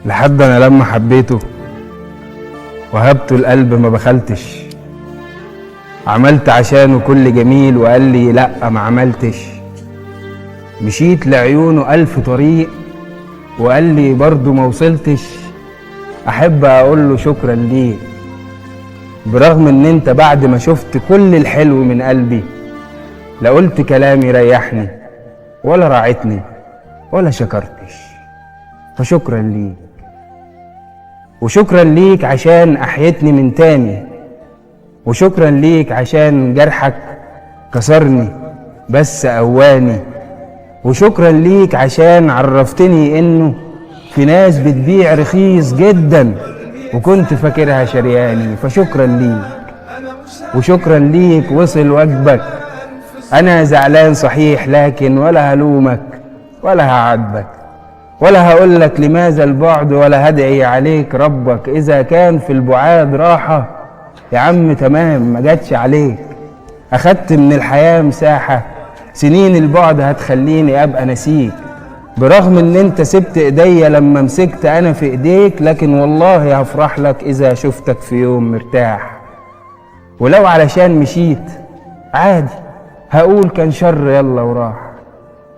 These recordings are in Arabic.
لحد انا لما حبيته وهبته القلب ما بخلتش، عملت عشانه كل جميل وقال لي لأ ما عملتش، مشيت لعيونه ألف طريق وقال لي برضو ما وصلتش. أحب أقول له شكرا ليك، برغم إن أنت بعد ما شفت كل الحلو من قلبي لا قلت كلام يريحني ولا راعتني ولا شكرتش. فشكرا ليك، وشكرا ليك عشان أحيتني من تاني، وشكرا ليك عشان جرحك كسرني بس قواني، وشكرا ليك عشان عرفتني إنه في ناس بتبيع رخيص جدا وكنت فاكرها شرياني. فشكرا ليك، وشكرا ليك وصل واجبك. أنا زعلان صحيح لكن ولا هلومك ولا هعاتبك ولا هقولك لماذا البعد ولا هدعي عليك ربك. إذا كان في البعاد راحة يا عم تمام ما جاتش عليك. أخدت من الحياة مساحة، سنين البعد هتخليني أبقى نسيك، برغم إن أنت سبت إيديا لما مسكت أنا في إيديك. لكن والله هفرح لك إذا شفتك في يوم مرتاح، ولو علشان مشيت عادي هقول كان شر يلا وراح.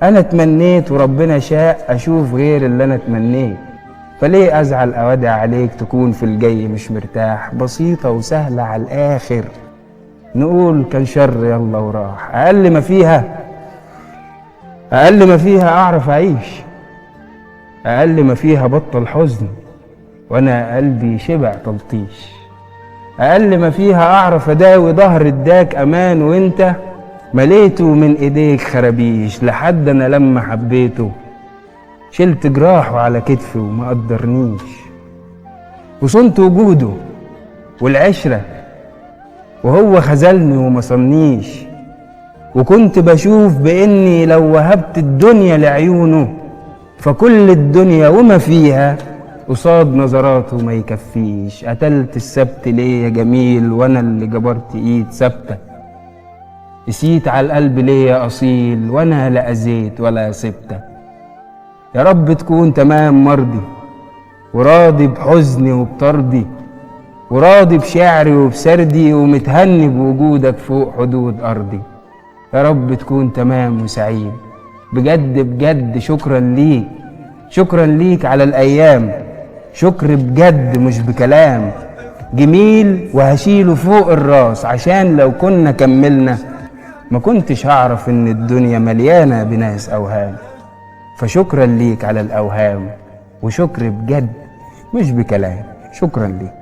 أنا اتمنيت وربنا شاء أشوف غير اللي أنا اتمنيت، فليه أزعل أودع عليك تكون في الجاي مش مرتاح. بسيطة وسهلة على الآخر، نقول كان شر يلا وراح. أقل ما فيها أعرف أعيش، أقل ما فيها بطل حزن وأنا قلبي شبع تلطيش، أقل ما فيها أعرف أداوي ظهر اداك أمان وإنت مليته من إيديك خرابيش. لحد أنا لما حبيته شلت جراحه على كتفي وما قدرنيش، وصنت وجوده والعشرة وهو خذلني وما صنيش. وكنت بشوف بإني لو وهبت الدنيا لعيونه فكل الدنيا وما فيها قصاد نظراته ما يكفيش. قتلت السبت ليه يا جميل وانا اللي جبرت ايد ثابته، قسيت على القلب ليه يا اصيل وانا لا اذيت ولا سبته. يا رب تكون تمام مرضي وراضي بحزني وبطردي، وراضي بشعري وبسردي ومتهني بوجودك فوق حدود ارضي. يا رب تكون تمام وسعيد بجد بجد. شكرا ليك، شكرا ليك على الايام، شكر بجد مش بكلام. جميل وهشيله فوق الراس عشان لو كنا كملنا ما كنتش هعرف ان الدنيا مليانة بناس اوهام. فشكرا ليك على الاوهام، وشكر بجد مش بكلام. شكرا ليك.